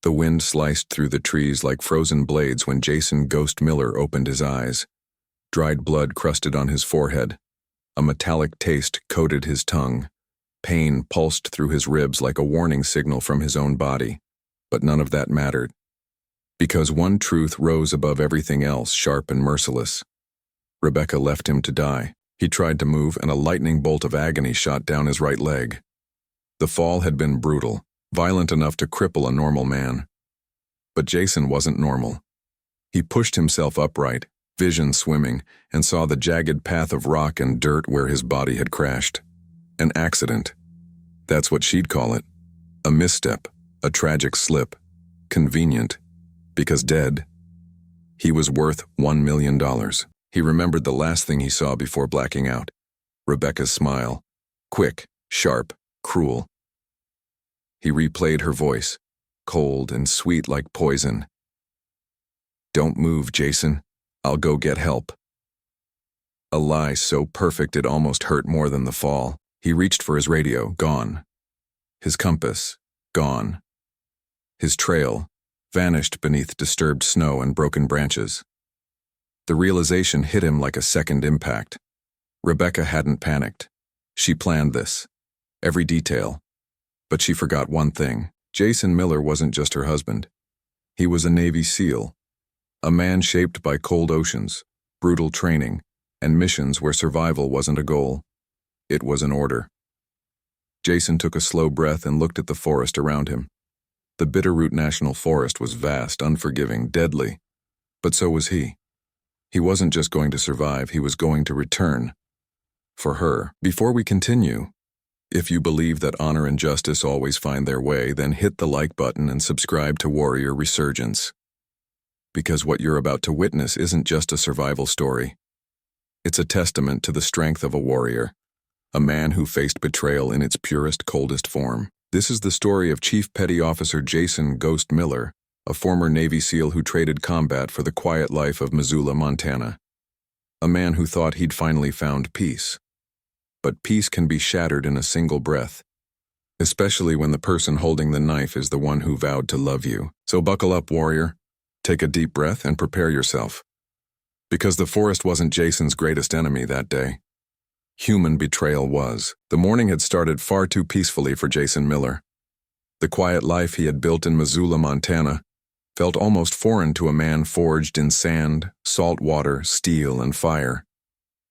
The wind sliced through the trees like frozen blades when Jason Ghost Miller opened his eyes. Dried blood crusted on his forehead. A metallic taste coated his tongue. Pain pulsed through his ribs like a warning signal from his own body. But none of that mattered. Because one truth rose above everything else, sharp and merciless. Rebecca left him to die. He tried to move, and a lightning bolt of agony shot down his right leg. The fall had been brutal, violent enough to cripple a normal man. But Jason wasn't normal. He pushed himself upright, vision swimming, and saw the jagged path of rock and dirt where his body had crashed. An accident. That's what she'd call it. A misstep, a tragic slip. Convenient. Because dead. He was worth $1 million. He remembered the last thing he saw before blacking out. Rebecca's smile. Quick, sharp, cruel. He replayed her voice, cold and sweet like poison. "Don't move, Jason. I'll go get help." A lie so perfect it almost hurt more than the fall. He reached for his radio, gone. His compass, gone. His trail, vanished beneath disturbed snow and broken branches. The realization hit him like a second impact. Rebecca hadn't panicked. She planned this. Every detail. But she forgot one thing. Jason Miller wasn't just her husband. He was a Navy SEAL. A man shaped by cold oceans, brutal training, and missions where survival wasn't a goal. It was an order. Jason took a slow breath and looked at the forest around him. The Bitterroot National Forest was vast, unforgiving, deadly. But so was he. He wasn't just going to survive, he was going to return. For her. Before we continue, if you believe that honor and justice always find their way, then hit the like button and subscribe to Warrior Resurgence. Because what you're about to witness isn't just a survival story. It's a testament to the strength of a warrior, a man who faced betrayal in its purest, coldest form. This is the story of Chief Petty Officer Jason Ghost Miller, a former Navy SEAL who traded combat for the quiet life of Missoula, Montana. A man who thought he'd finally found peace. But peace can be shattered in a single breath, especially when the person holding the knife is the one who vowed to love you. So buckle up, warrior. Take a deep breath and prepare yourself. Because the forest wasn't Jason's greatest enemy that day. Human betrayal was. The morning had started far too peacefully for Jason Miller. The quiet life he had built in Missoula, Montana, felt almost foreign to a man forged in sand, salt water, steel, and fire.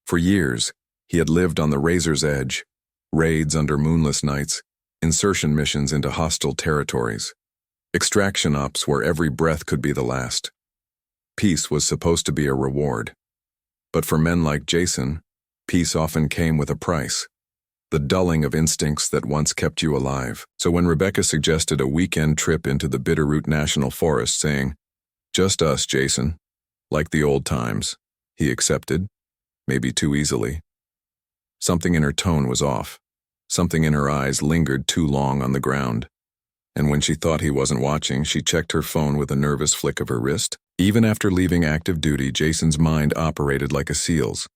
For years, he had lived on the razor's edge, raids under moonless nights, insertion missions into hostile territories, extraction ops where every breath could be the last. Peace was supposed to be a reward. But for men like Jason, peace often came with a price. The dulling of instincts that once kept you alive. So when Rebecca suggested a weekend trip into the Bitterroot National Forest, saying, "Just us, Jason," like the old times, he accepted, maybe too easily. Something in her tone was off. Something in her eyes lingered too long on the ground. And when she thought he wasn't watching, she checked her phone with a nervous flick of her wrist. Even after leaving active duty, Jason's mind operated like a SEAL's.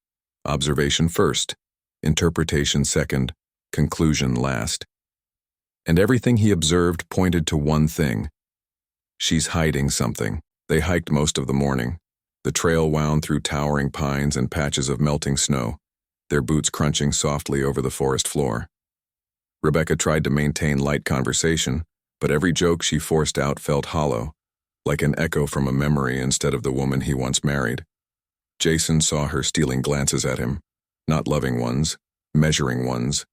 Observation first, interpretation second, conclusion last. And everything he observed pointed to one thing. She's hiding something. They hiked most of the morning. The trail wound through towering pines and patches of melting snow, their boots crunching softly over the forest floor. Rebecca tried to maintain light conversation, but every joke she forced out felt hollow, like an echo from a memory instead of the woman he once married. Jason saw her stealing glances at him, not loving ones, measuring ones,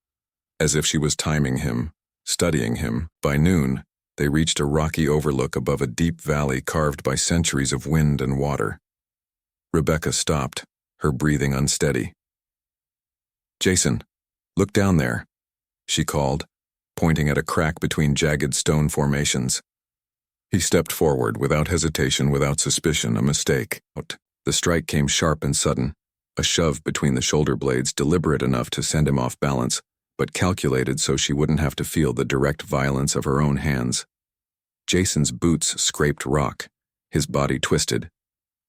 as if she was timing him, studying him. By noon, they reached a rocky overlook above a deep valley carved by centuries of wind and water. Rebecca stopped, her breathing unsteady. "Jason, look down there," she called, pointing at a crack between jagged stone formations. He stepped forward, without hesitation, without suspicion, a mistake. The strike came sharp and sudden, a shove between the shoulder blades deliberate enough to send him off balance, but calculated so she wouldn't have to feel the direct violence of her own hands. Jason's boots scraped rock, his body twisted.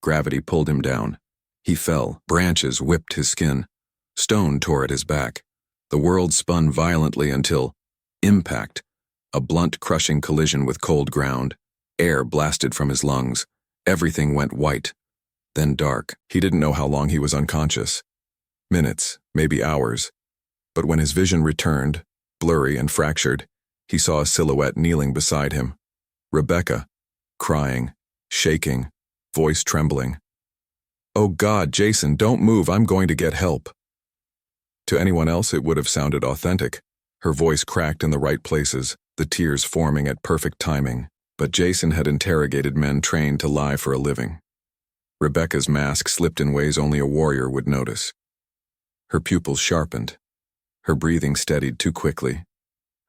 Gravity pulled him down. He fell, branches whipped his skin. Stone tore at his back. The world spun violently until impact, a blunt, crushing collision with cold ground. Air blasted from his lungs. Everything went white, then dark. He didn't know how long he was unconscious. Minutes, maybe hours. But when his vision returned, blurry and fractured, he saw a silhouette kneeling beside him. Rebecca, crying, shaking, voice trembling. "Oh God, Jason, don't move, I'm going to get help." To anyone else it would have sounded authentic. Her voice cracked in the right places, the tears forming at perfect timing. But Jason had interrogated men trained to lie for a living. Rebecca's mask slipped in ways only a warrior would notice. Her pupils sharpened. Her breathing steadied too quickly.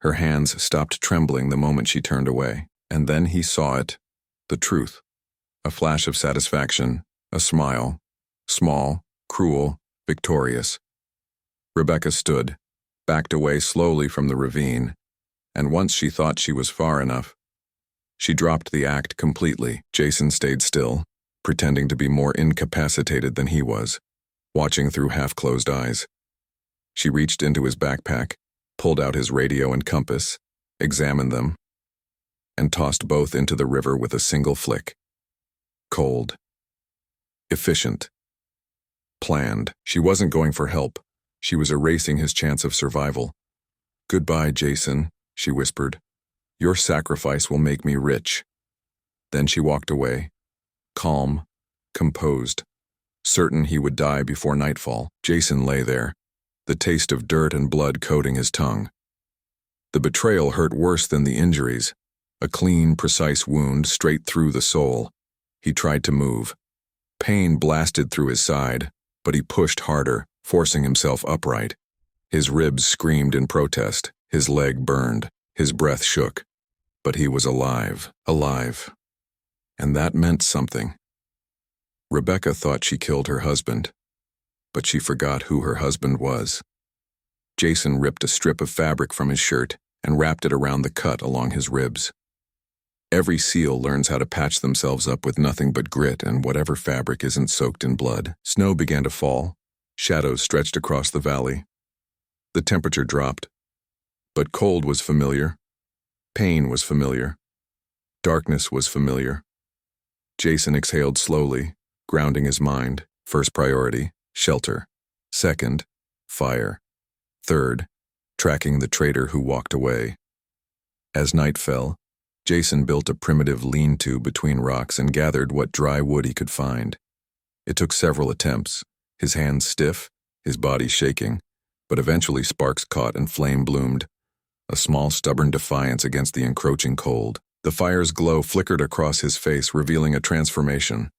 Her hands stopped trembling the moment she turned away. And then he saw it. The truth. A flash of satisfaction. A smile. Small, cruel, victorious. Rebecca stood, backed away slowly from the ravine, and once she thought she was far enough, she dropped the act completely. Jason stayed still, pretending to be more incapacitated than he was, watching through half-closed eyes. She reached into his backpack, pulled out his radio and compass, examined them, and tossed both into the river with a single flick. Cold. Efficient. Planned. She wasn't going for help. She was erasing his chance of survival. "Goodbye, Jason," she whispered. "Your sacrifice will make me rich." Then she walked away, calm, composed, certain he would die before nightfall. Jason lay there, the taste of dirt and blood coating his tongue. The betrayal hurt worse than the injuries, a clean, precise wound straight through the soul. He tried to move. Pain blasted through his side, but he pushed harder, forcing himself upright. His ribs screamed in protest, his leg burned, his breath shook. But he was alive, alive. And that meant something. Rebecca thought she killed her husband, but she forgot who her husband was. Jason ripped a strip of fabric from his shirt and wrapped it around the cut along his ribs. Every seal learns how to patch themselves up with nothing but grit and whatever fabric isn't soaked in blood. Snow began to fall. Shadows stretched across the valley. The temperature dropped. But cold was familiar. Pain was familiar. Darkness was familiar. Jason exhaled slowly, grounding his mind. First priority, shelter. Second, fire. Third, tracking the traitor who walked away. As night fell, Jason built a primitive lean-to between rocks and gathered what dry wood he could find. It took several attempts, his hands stiff, his body shaking, but eventually sparks caught and flame bloomed, a small stubborn defiance against the encroaching cold. The fire's glow flickered across his face, revealing a transformation.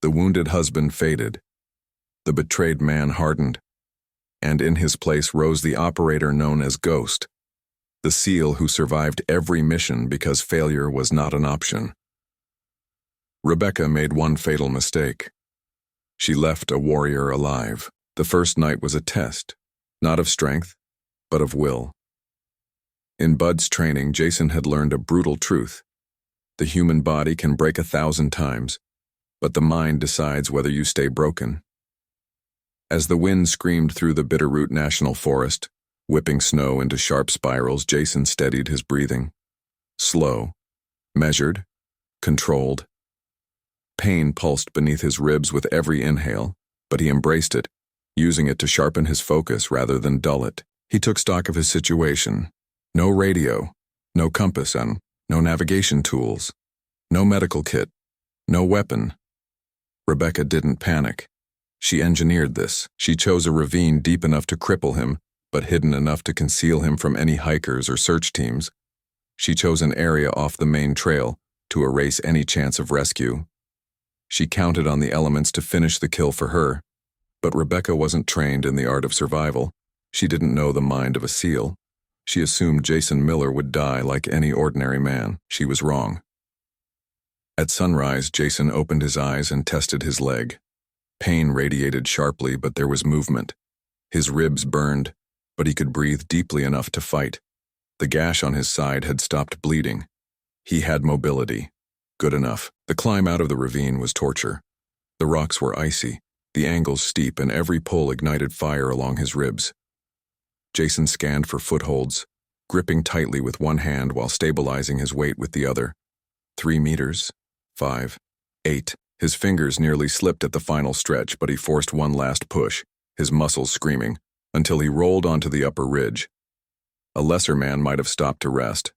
The wounded husband faded. The betrayed man hardened. And in his place rose the operator known as Ghost, the SEAL who survived every mission because failure was not an option. Rebecca made one fatal mistake. She left a warrior alive. The first night was a test, not of strength, but of will. In Bud's training, Jason had learned a brutal truth. The human body can break 1,000 times, but the mind decides whether you stay broken. As the wind screamed through the Bitterroot National Forest, whipping snow into sharp spirals, Jason steadied his breathing. Slow, measured, controlled. Pain pulsed beneath his ribs with every inhale, but he embraced it, using it to sharpen his focus rather than dull it. He took stock of his situation. No radio, no compass, and no navigation tools, no medical kit, no weapon. Rebecca didn't panic. She engineered this. She chose a ravine deep enough to cripple him, but hidden enough to conceal him from any hikers or search teams. She chose an area off the main trail to erase any chance of rescue. She counted on the elements to finish the kill for her, but Rebecca wasn't trained in the art of survival. She didn't know the mind of a SEAL. She assumed Jason Miller would die like any ordinary man. She was wrong. At sunrise, Jason opened his eyes and tested his leg. Pain radiated sharply, but there was movement. His ribs burned, but he could breathe deeply enough to fight. The gash on his side had stopped bleeding. He had mobility. Good enough. The climb out of the ravine was torture. The rocks were icy, the angles steep, and every pull ignited fire along his ribs. Jason scanned for footholds, gripping tightly with one hand while stabilizing his weight with the other. 3 meters. 5. 8. His fingers nearly slipped at the final stretch, but he forced one last push, his muscles screaming, until he rolled onto the upper ridge. A lesser man might have stopped to rest.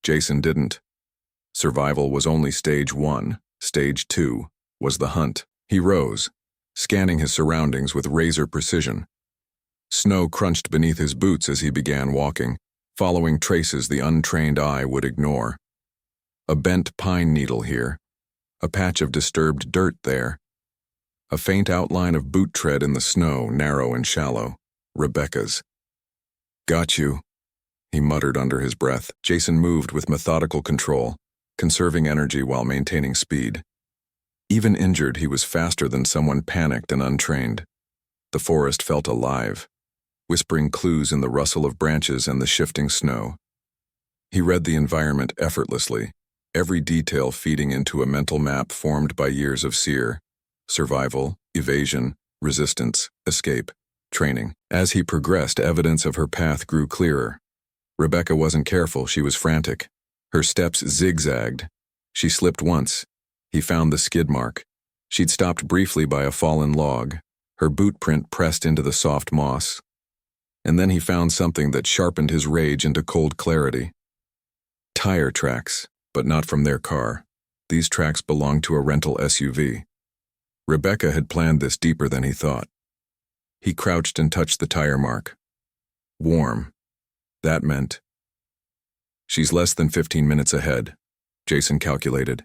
Jason didn't. Survival was only stage 1. Stage 2 was the hunt. He rose, scanning his surroundings with razor precision. Snow crunched beneath his boots as he began walking, following traces the untrained eye would ignore. A bent pine needle here, a patch of disturbed dirt there, a faint outline of boot tread in the snow, narrow and shallow. Rebecca's. "Got you," he muttered under his breath. Jason moved with methodical control, conserving energy while maintaining speed. Even injured, he was faster than someone panicked and untrained. The forest felt alive, whispering clues in the rustle of branches and the shifting snow. He read the environment effortlessly, every detail feeding into a mental map formed by years of seer, survival, evasion, resistance, escape, training. As he progressed, evidence of her path grew clearer. Rebecca wasn't careful, she was frantic. Her steps zigzagged. She slipped once. He found the skid mark. She'd stopped briefly by a fallen log, her boot print pressed into the soft moss. And then he found something that sharpened his rage into cold clarity. Tire tracks, but not from their car. These tracks belonged to a rental SUV. Rebecca had planned this deeper than he thought. He crouched and touched the tire mark. Warm. That meant... She's less than 15 minutes ahead, Jason calculated.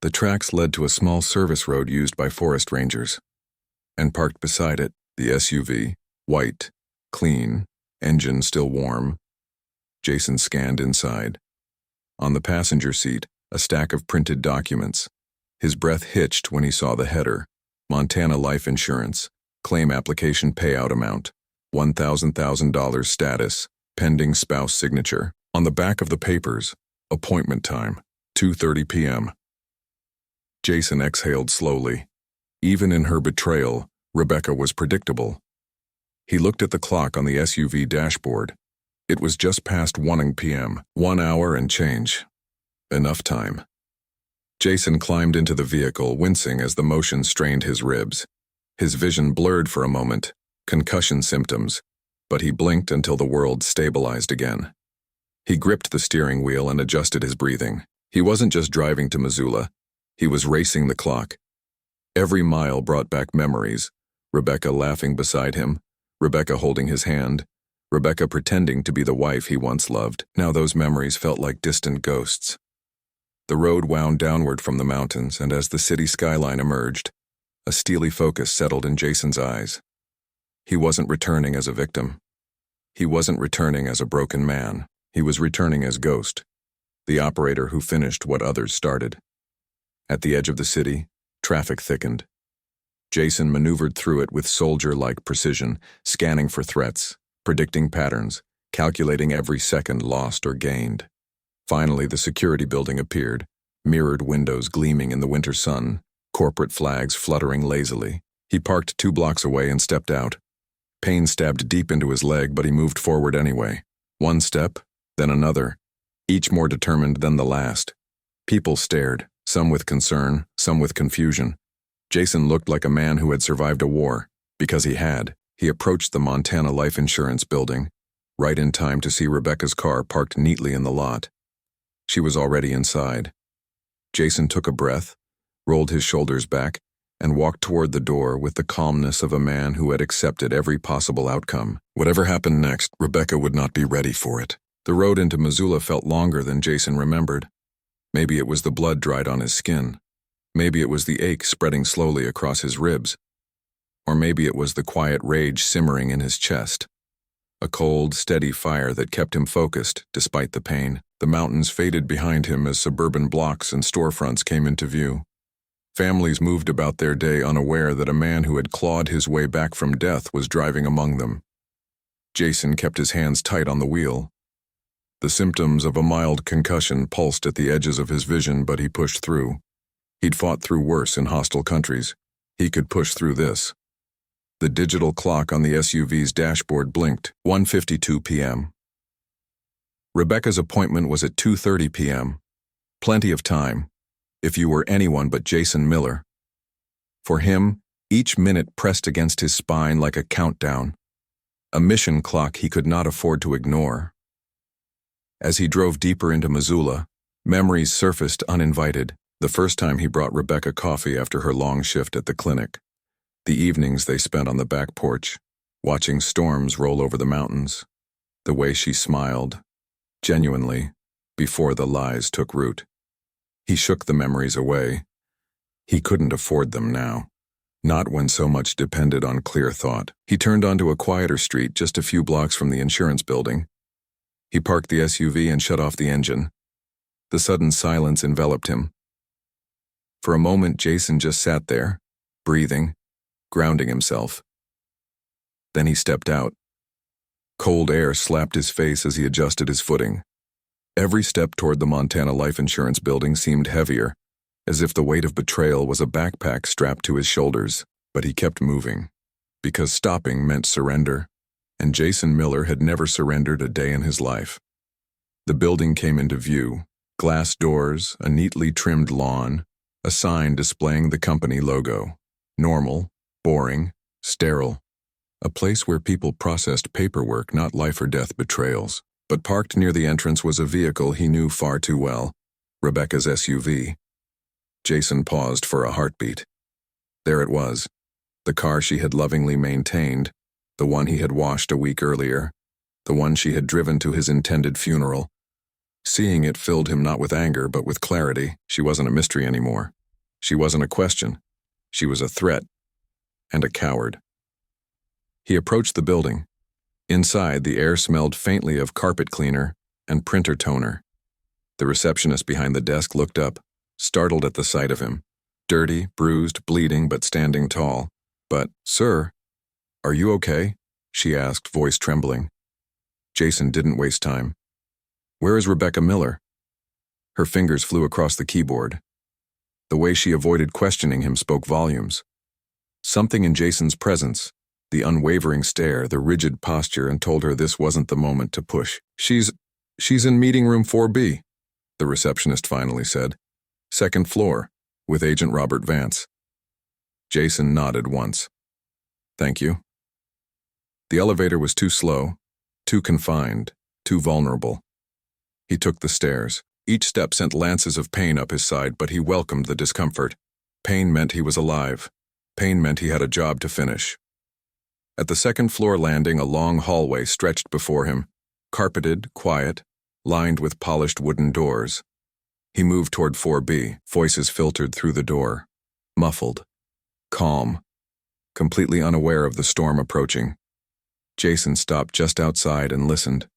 The tracks led to a small service road used by forest rangers. And parked beside it, the SUV, white, clean, engine still warm. Jason scanned inside. On the passenger seat, a stack of printed documents. His breath hitched when he saw the header. Montana Life Insurance. Claim application payout amount. $1,000 status. Pending spouse signature. On the back of the papers, appointment time, 2:30 p.m. Jason exhaled slowly. Even in her betrayal, Rebecca was predictable. He looked at the clock on the SUV dashboard. It was just past 1 p.m., 1 hour and change. Enough time. Jason climbed into the vehicle, wincing as the motion strained his ribs. His vision blurred for a moment, concussion symptoms, but he blinked until the world stabilized again. He gripped the steering wheel and adjusted his breathing. He wasn't just driving to Missoula. He was racing the clock. Every mile brought back memories. Rebecca laughing beside him, Rebecca holding his hand, Rebecca pretending to be the wife he once loved. Now those memories felt like distant ghosts. The road wound downward from the mountains, and as the city skyline emerged, a steely focus settled in Jason's eyes. He wasn't returning as a victim. He wasn't returning as a broken man. He was returning as Ghost, the operator who finished what others started. At the edge of the city, traffic thickened. Jason maneuvered through it with soldier-like precision, scanning for threats, predicting patterns, calculating every second lost or gained. Finally, the security building appeared, mirrored windows gleaming in the winter sun, corporate flags fluttering lazily. He parked 2 blocks away and stepped out. Pain stabbed deep into his leg, but he moved forward anyway. 1 step, then another, each more determined than the last. People stared, some with concern, some with confusion. Jason looked like a man who had survived a war, because he had. He approached the Montana Life Insurance building, right in time to see Rebecca's car parked neatly in the lot. She was already inside. Jason took a breath, rolled his shoulders back, and walked toward the door with the calmness of a man who had accepted every possible outcome. Whatever happened next, Rebecca would not be ready for it. The road into Missoula felt longer than Jason remembered. Maybe it was the blood dried on his skin. Maybe it was the ache spreading slowly across his ribs. Or maybe it was the quiet rage simmering in his chest. A cold, steady fire that kept him focused, despite the pain. The mountains faded behind him as suburban blocks and storefronts came into view. Families moved about their day unaware that a man who had clawed his way back from death was driving among them. Jason kept his hands tight on the wheel. The symptoms of a mild concussion pulsed at the edges of his vision, but he pushed through. He'd fought through worse in hostile countries. He could push through this. The digital clock on the SUV's dashboard blinked. 1:52 p.m. Rebecca's appointment was at 2:30 p.m. Plenty of time, if you were anyone but Jason Miller. For him, each minute pressed against his spine like a countdown, a mission clock he could not afford to ignore. As he drove deeper into Missoula, memories surfaced uninvited. The first time he brought Rebecca coffee after her long shift at the clinic. The evenings they spent on the back porch, watching storms roll over the mountains. The way she smiled, genuinely, before the lies took root. He shook the memories away. He couldn't afford them now. Not when so much depended on clear thought. He turned onto a quieter street just a few blocks from the insurance building. He parked the SUV and shut off the engine. The sudden silence enveloped him. For a moment, Jason just sat there, breathing, grounding himself. Then he stepped out. Cold air slapped his face as he adjusted his footing. Every step toward the Montana Life Insurance building seemed heavier, as if the weight of betrayal was a backpack strapped to his shoulders. But he kept moving, because stopping meant surrender, and Jason Miller had never surrendered a day in his life. The building came into view, glass doors, a neatly trimmed lawn, a sign displaying the company logo. Normal, boring, sterile. A place where people processed paperwork, not life-or-death betrayals. But parked near the entrance was a vehicle he knew far too well, Rebecca's SUV. Jason paused for a heartbeat. There it was, the car she had lovingly maintained, the one he had washed a week earlier, the one she had driven to his intended funeral. Seeing it filled him not with anger but with clarity. She wasn't a mystery anymore. She wasn't a question. She was a threat, and a coward. He approached the building. Inside, the air smelled faintly of carpet cleaner and printer toner. The receptionist behind the desk looked up, startled at the sight of him. Dirty, bruised, bleeding, but standing tall. "But, sir, are you okay?" she asked, voice trembling. Jason didn't waste time. "Where is Rebecca Miller?" Her fingers flew across the keyboard. The way she avoided questioning him spoke volumes. Something in Jason's presence, the unwavering stare, the rigid posture, and told her this wasn't the moment to push. She's in meeting room 4B, the receptionist finally said. "Second floor, with Agent Robert Vance." Jason nodded once. "Thank you." The elevator was too slow, too confined, too vulnerable. He took the stairs. Each step sent lances of pain up his side, but he welcomed the discomfort. Pain meant he was alive. Pain meant he had a job to finish. At the second-floor landing, a long hallway stretched before him, carpeted, quiet, lined with polished wooden doors. He moved toward 4B. Voices filtered through the door, muffled, calm, completely unaware of the storm approaching. Jason stopped just outside and listened.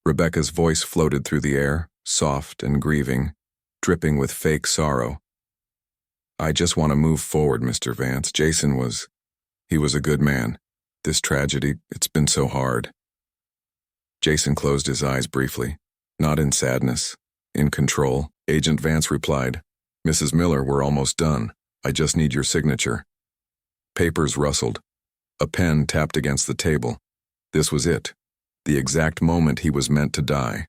Rebecca's voice floated through the air, soft and grieving, dripping with fake sorrow. "I just want to move forward, Mr. Vance. He was a good man. This tragedy, it's been so hard." Jason closed his eyes briefly, not in sadness, in control. Agent Vance replied, "Mrs. Miller, we're almost done. I just need your signature." Papers rustled. A pen tapped against the table. This was it, the exact moment he was meant to die.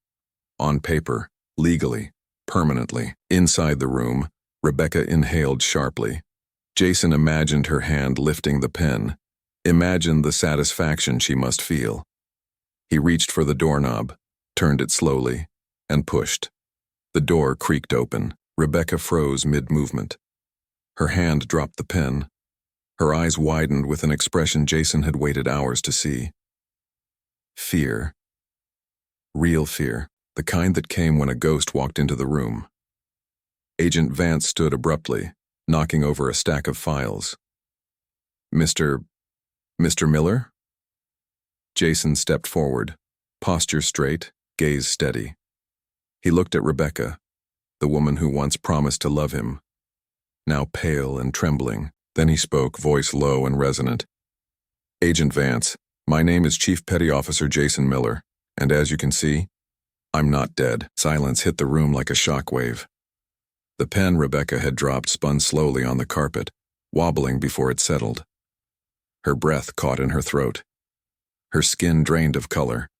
On paper, legally, permanently. Inside the room, Rebecca inhaled sharply. Jason imagined her hand lifting the pen, imagined the satisfaction she must feel. He reached for the doorknob, turned it slowly, and pushed. The door creaked open. Rebecca froze mid-movement. Her hand dropped the pen. Her eyes widened with an expression Jason had waited hours to see. Fear. Real fear, the kind that came when a ghost walked into the room. Agent Vance stood abruptly, knocking over a stack of files. Mr. Miller?" Jason stepped forward, posture straight, gaze steady. He looked at Rebecca, the woman who once promised to love him, now pale and trembling. Then he spoke, voice low and resonant. "Agent Vance, my name is Chief Petty Officer Jason Miller, and as you can see, I'm not dead." Silence hit the room like a shockwave. The pen Rebecca had dropped spun slowly on the carpet, wobbling before it settled. Her breath caught in her throat. Her skin drained of color.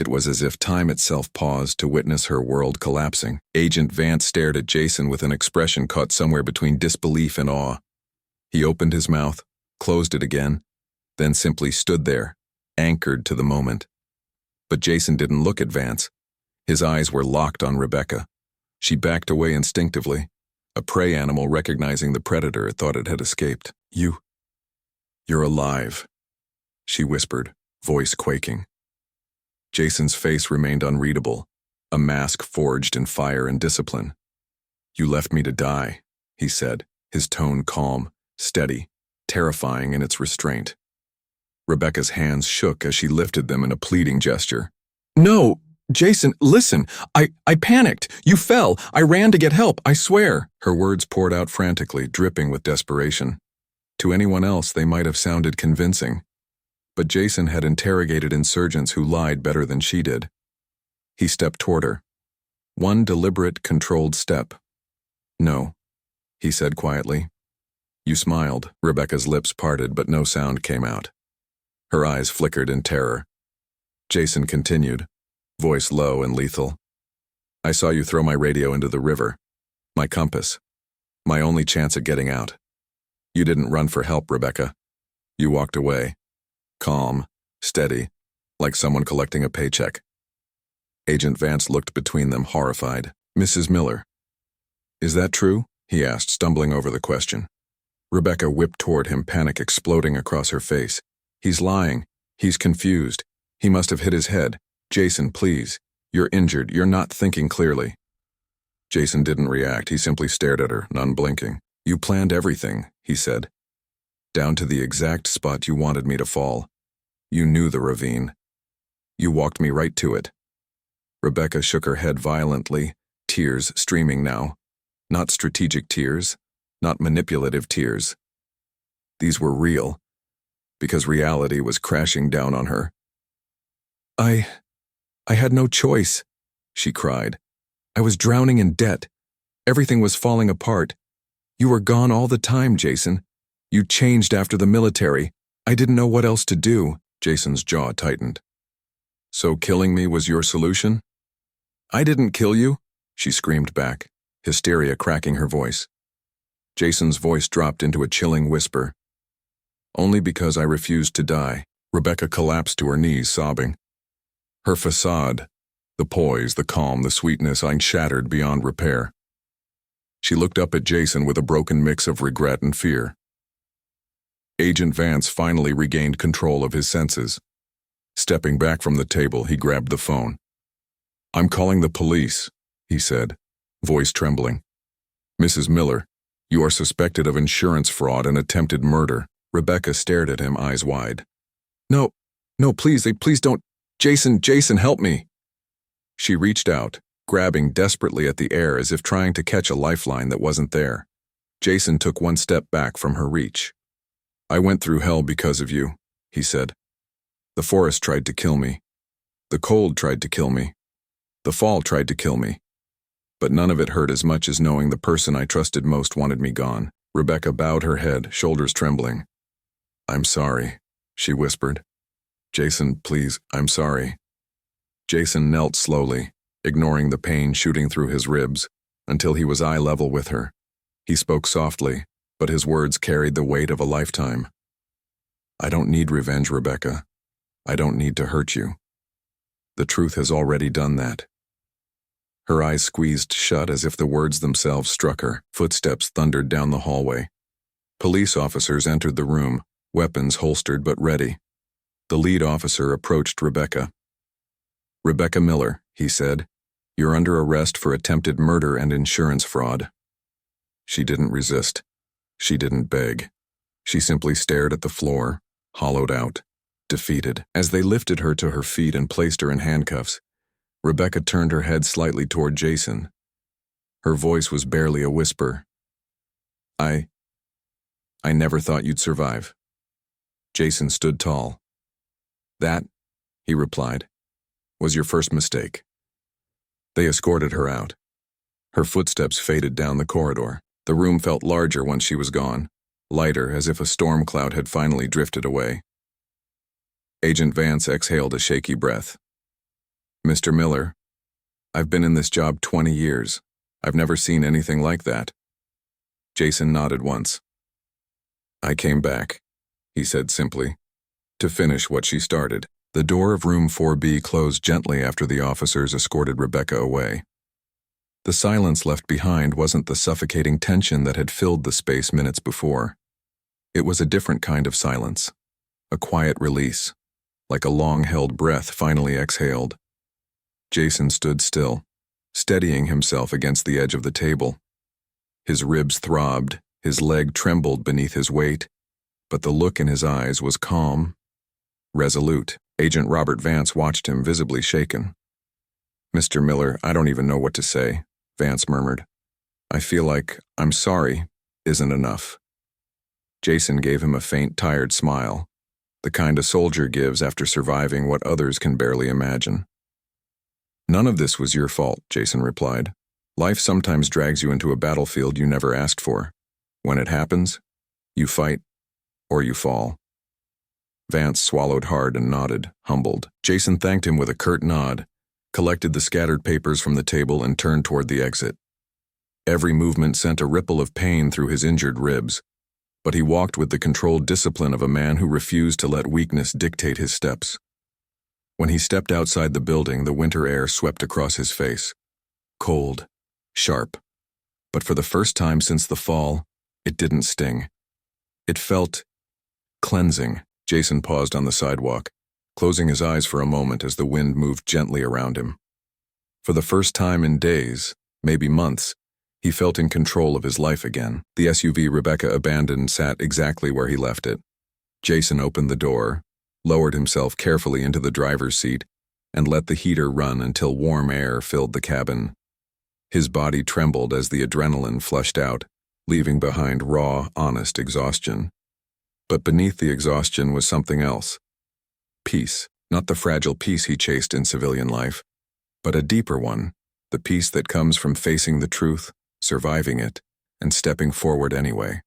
It was as if time itself paused to witness her world collapsing. Agent Vance stared at Jason with an expression caught somewhere between disbelief and awe. He opened his mouth, closed it again, then simply stood there, anchored to the moment. But Jason didn't look at Vance. His eyes were locked on Rebecca. She backed away instinctively. A prey animal recognizing the predator it thought it had escaped. You're alive, she whispered, voice quaking. Jason's face remained unreadable, a mask forged in fire and discipline. You left me to die, he said, his tone calm, steady, terrifying in its restraint. Rebecca's hands shook as she lifted them in a pleading gesture. No, Jason, listen, I panicked. You fell. I ran to get help, I swear. Her words poured out frantically, dripping with desperation. To anyone else, they might have sounded convincing. But Jason had interrogated insurgents who lied better than she did. He stepped toward her. One deliberate, controlled step. No, he said quietly. You smiled. Rebecca's lips parted, but no sound came out. Her eyes flickered in terror. Jason continued, voice low and lethal. I saw you throw my radio into the river. My compass. My only chance at getting out. You didn't run for help, Rebecca. You walked away. Calm, steady, like someone collecting a paycheck. Agent Vance looked between them, horrified. Mrs. Miller. Is that true? He asked, stumbling over the question. Rebecca whipped toward him, panic exploding across her face. He's lying. He's confused. He must have hit his head. Jason, please. You're injured. You're not thinking clearly. Jason didn't react. He simply stared at her, unblinking. You planned everything, he said. Down to the exact spot you wanted me to fall. You knew the ravine. You walked me right to it. Rebecca shook her head violently, tears streaming now. Not strategic tears, not manipulative tears. These were real, because reality was crashing down on her. I had no choice, she cried. I was drowning in debt. Everything was falling apart. You were gone all the time, Jason. You changed after the military. I didn't know what else to do. Jason's jaw tightened. So killing me was your solution? I didn't kill you, she screamed back, hysteria cracking her voice. Jason's voice dropped into a chilling whisper. Only because I refused to die. Rebecca collapsed to her knees, sobbing. Her facade, the poise, the calm, the sweetness, shattered beyond repair. She looked up at Jason with a broken mix of regret and fear. Agent Vance finally regained control of his senses. Stepping back from the table, he grabbed the phone. I'm calling the police, he said, voice trembling. Mrs. Miller, you are suspected of insurance fraud and attempted murder. Rebecca stared at him, eyes wide. No, please don't. Jason, help me. She reached out, grabbing desperately at the air as if trying to catch a lifeline that wasn't there. Jason took one step back from her reach. I went through hell because of you, he said. The forest tried to kill me. The cold tried to kill me. The fall tried to kill me. But none of it hurt as much as knowing the person I trusted most wanted me gone. Rebecca bowed her head, shoulders trembling. I'm sorry, she whispered. Jason, please, I'm sorry. Jason knelt slowly, ignoring the pain shooting through his ribs, until he was eye level with her. He spoke softly, but his words carried the weight of a lifetime. I don't need revenge, Rebecca. I don't need to hurt you. The truth has already done that. Her eyes squeezed shut as if the words themselves struck her. Footsteps thundered down the hallway. Police officers entered the room, weapons holstered but ready. The lead officer approached Rebecca. Rebecca Miller, he said, you're under arrest for attempted murder and insurance fraud. She didn't resist. She didn't beg. She simply stared at the floor, hollowed out, defeated. As they lifted her to her feet and placed her in handcuffs, Rebecca turned her head slightly toward Jason. Her voice was barely a whisper. I never thought you'd survive. Jason stood tall. That, he replied, was your first mistake. They escorted her out. Her footsteps faded down the corridor. The room felt larger once she was gone, lighter as if a storm cloud had finally drifted away. Agent Vance exhaled a shaky breath. Mr. Miller, I've been in this job 20 years. I've never seen anything like that. Jason nodded once. I came back, he said simply, to finish what she started. The door of room 4B closed gently after the officers escorted Rebecca away. The silence left behind wasn't the suffocating tension that had filled the space minutes before. It was a different kind of silence, a quiet release, like a long-held breath finally exhaled. Jason stood still, steadying himself against the edge of the table. His ribs throbbed, his leg trembled beneath his weight, but the look in his eyes was calm, resolute. Agent Robert Vance watched him, visibly shaken. Mr. Miller, I don't even know what to say, Vance murmured. I feel like I'm sorry isn't enough. Jason gave him a faint, tired smile, the kind a soldier gives after surviving what others can barely imagine. None of this was your fault, Jason replied. Life sometimes drags you into a battlefield you never asked for. When it happens, you fight or you fall. Vance swallowed hard and nodded, humbled. Jason thanked him with a curt nod, collected the scattered papers from the table and turned toward the exit. Every movement sent a ripple of pain through his injured ribs, but he walked with the controlled discipline of a man who refused to let weakness dictate his steps. When he stepped outside the building, the winter air swept across his face. Cold, sharp, but for the first time since the fall, it didn't sting. It felt cleansing. Jason paused on the sidewalk, closing his eyes for a moment as the wind moved gently around him. For the first time in days, maybe months, he felt in control of his life again. The SUV Rebecca abandoned sat exactly where he left it. Jason opened the door, lowered himself carefully into the driver's seat, and let the heater run until warm air filled the cabin. His body trembled as the adrenaline flushed out, leaving behind raw, honest exhaustion. But beneath the exhaustion was something else. Peace, not the fragile peace he chased in civilian life, but a deeper one, the peace that comes from facing the truth, surviving it, and stepping forward anyway.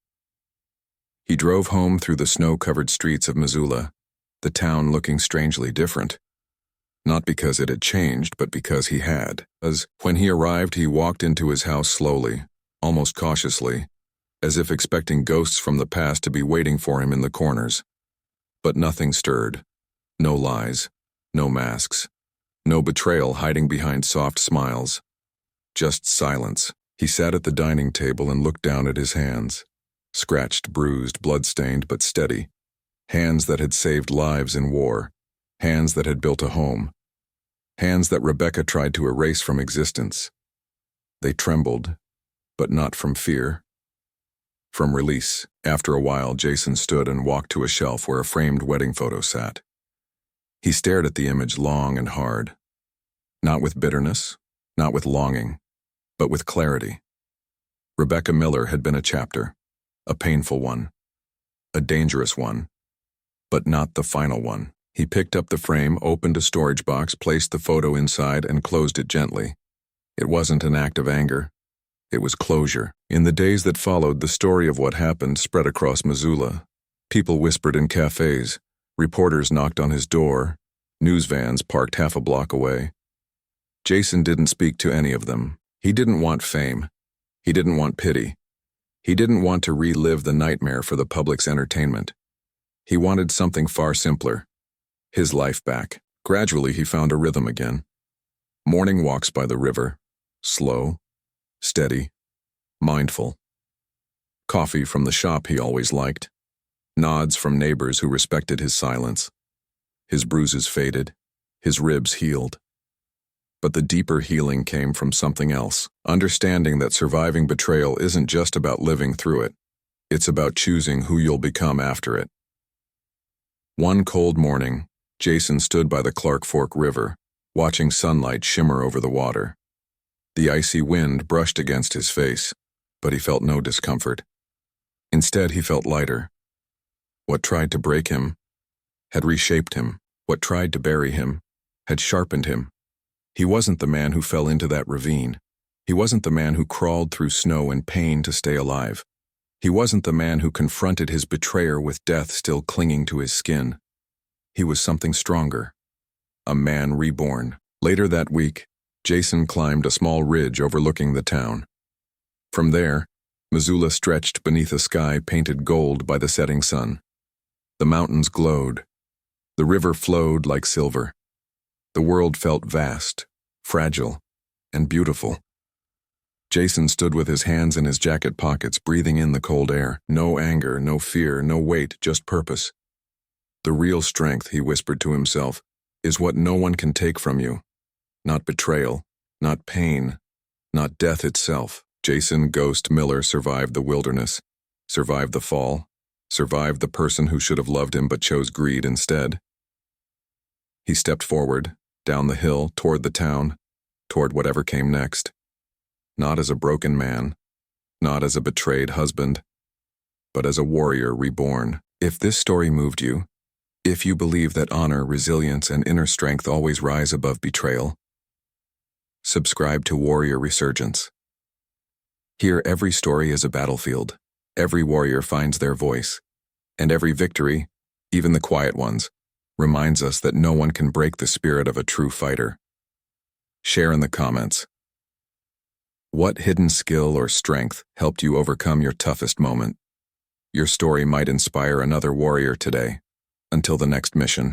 He drove home through the snow-covered streets of Missoula, the town looking strangely different. Not because it had changed, but because he had. As when he arrived, he walked into his house slowly, almost cautiously, as if expecting ghosts from the past to be waiting for him in the corners. But nothing stirred. No lies, no masks, no betrayal hiding behind soft smiles. Just silence. He sat at the dining table and looked down at his hands. Scratched, bruised, blood-stained, but steady. Hands that had saved lives in war. Hands that had built a home. Hands that Rebecca tried to erase from existence. They trembled, but not from fear. From release. After a while, Jason stood and walked to a shelf where a framed wedding photo sat. He stared at the image long and hard. Not with bitterness, not with longing, but with clarity. Rebecca Miller had been a chapter, a painful one, a dangerous one, but not the final one. He picked up the frame, opened a storage box, placed the photo inside, and closed it gently. It wasn't an act of anger. It was closure. In the days that followed, the story of what happened spread across Missoula. People whispered in cafes. Reporters knocked on his door. News vans parked half a block away. Jason didn't speak to any of them. He didn't want fame. He didn't want pity. He didn't want to relive the nightmare for the public's entertainment. He wanted something far simpler. His life back. Gradually, he found a rhythm again. Morning walks by the river. Slow, steady, mindful. Coffee from the shop he always liked. Nods from neighbors who respected his silence. His bruises faded. His ribs healed. But the deeper healing came from something else. Understanding that surviving betrayal isn't just about living through it. It's about choosing who you'll become after it. One cold morning, Jason stood by the Clark Fork River, watching sunlight shimmer over the water. The icy wind brushed against his face, but he felt no discomfort. Instead, he felt lighter. What tried to break him had reshaped him. What tried to bury him had sharpened him. He wasn't the man who fell into that ravine. He wasn't the man who crawled through snow and pain to stay alive. He wasn't the man who confronted his betrayer with death still clinging to his skin. He was something stronger. A man reborn, Later that week, Jason climbed a small ridge overlooking the town. From there, Missoula stretched beneath a sky painted gold by the setting sun. The mountains glowed. The river flowed like silver. The world felt vast, fragile, and beautiful. Jason stood with his hands in his jacket pockets, breathing in the cold air. No anger, no fear, no weight, just purpose. The real strength, he whispered to himself, is what no one can take from you. Not betrayal, not pain, not death itself. Jason Ghost Miller survived the wilderness, survived the fall, survived the person who should have loved him but chose greed instead. He stepped forward, down the hill, toward the town, toward whatever came next. Not as a broken man, not as a betrayed husband, but as a warrior reborn. If this story moved you, if you believe that honor, resilience, and inner strength always rise above betrayal, subscribe to Warrior Resurgence. Here, every story is a battlefield. Every warrior finds their voice, and every victory, even the quiet ones, reminds us that no one can break the spirit of a true fighter. Share in the comments. What hidden skill or strength helped you overcome your toughest moment? Your story might inspire another warrior today. Until the next mission.